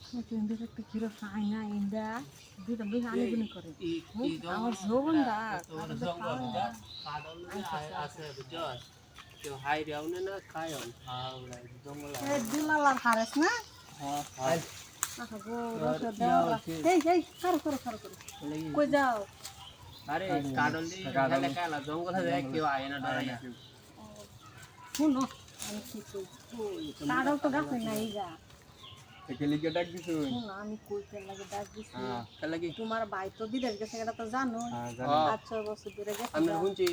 Indah itu kira fanya indah, dia tapi hanya gini kore. Awal zoban dah, ada fanya. Dilalar hares na? Aku rasa dah. Hey, karo. Kau jauh. अरे caudal दी हेले काला जंगल है क्यों आए ना डरा या শুনো আমি কি কই কারো তো গাছ নাই যা একেলি কে ডাক দিছো শুনো আমি কইতে লাগে ডাক দিছি हां कल लगी তোমার ভাই তো বিদেশ গেছে এটা তো জানো হ্যাঁ জানি 8 বছর ধরে গেছে আমরা হুঁচি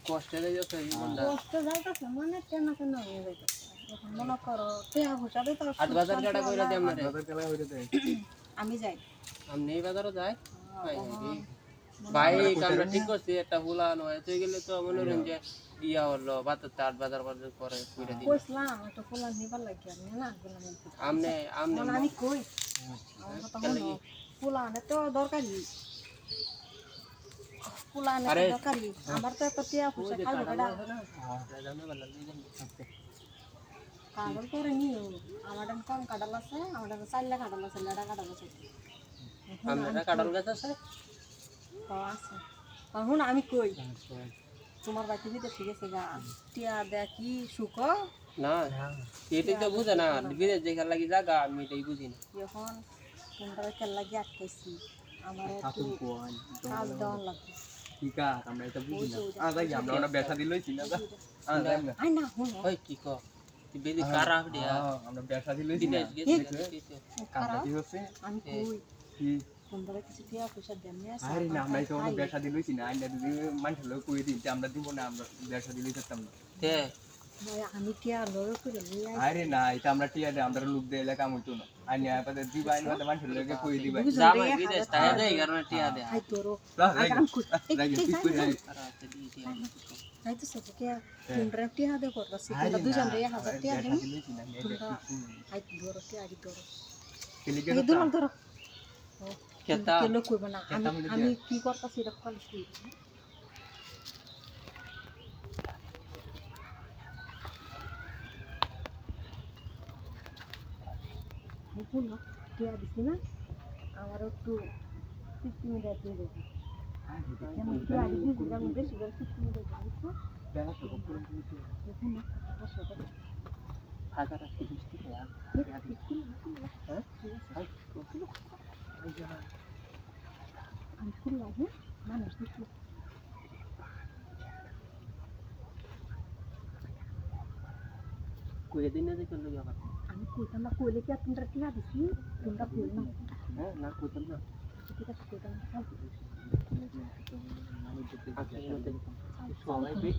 কষ্টে যাচ্ছে জীবনটা কষ্ট যাইতাছে মানে কেন হয়ে যাইতাছে এখন মনে করো তে হুসাবে তো 8 বাজার কাটা কইরা দি আমরা বাজার কেলা হইতে দেয় আমি যাই আমি নেই বাজারও যাই ভাই আমরা ঠিক করছি একটা হুলা নয় তুই গেলে তো মনোরঞ্জন যে ইয়া হলো বাত 8 বাজার করে কইরা দি কইছলাম একটা ফুলা নিবার লাগি আমি না গেলাম আমনে আমি কই আমার কথা হলো ফুলা না তো দরকারি ফুলা না দরকারি আমার তো একটা টিয়া ফুসা খালি বেড়া কাগজ করে নিও আমার কম কাটাল আছে আমার 4 লাখ কাটাল আছে লেডা কাটাল আছে আমরা কাটাল গাছ আছে তো আছে এখন আমি কই তোমার বাড়িতে দিতে ঠিক আছে গা টিয়া দেখি সুখ না এটাই তো বুঝে না বিদেশ দেখার লাগি জায়গা আমি এটাই বুঝি না এখন তোমরা কেন লাগি আটকাইছি আমার একটু কাজ দেওয়ার লাগবে ঠিক আছে আমরা এটা বুঝি না যাই আমরা ওনা ব্যবসা দিলইছি না যাই না আই না হুন ওই কি কো তুই বেদি কারা দিয়া আমরা ব্যবসা দিলইছি না কারা কি হচ্ছে আমি কই কি তোমরা কিছু টিয়া পয়সা দেন না আরে না আমরা তো ওনা ব্যবসা দিলইছি না আইনা যদি মানুষ লোক কই দিই আমরা দিব না আমরা ব্যবসা দিলই করতাম না তে আমি টিয়া লড়ো করে নিয়ে আরে না এটা আমরা টিয়া দে আমরা লোক দে এলাকা মত না আইনা আপাতত দিবাই না মানুষ লোকে কই দিবাই জামাই বিদেশ তাই দেই কারণে টিয়া দে আই তোরো আগাম কই ঠিক কই আই তো সব কে তোমরা টিয়া দে করতাছি তোমরা দুজন রে 1000 টিয়া দেন আই ধরো টিয়া দি ধরো কেলিকে ধরো কেতা কেন কইব না আমি কি করতাছি এটা খালি কই বুঝুন না টিয়া দিছি না আমার একটু 60 মিনিট দিয়ে দেব আমি টিয়া দিছি আমি বেশি করে 60 মিনিট দিছি দেখুন না হাজার আছে 20 টাকা হ্যাঁ আমি খুললাম হ্যাঁ মানুষ দেখি কই দিন না দেখল আবার আমি কইতাম না কইলে কি তোমরা টিয়া দিছি তোমরা কই না হ্যাঁ না কইতাম না ঠিক আছে কইতাম সবাই বেশ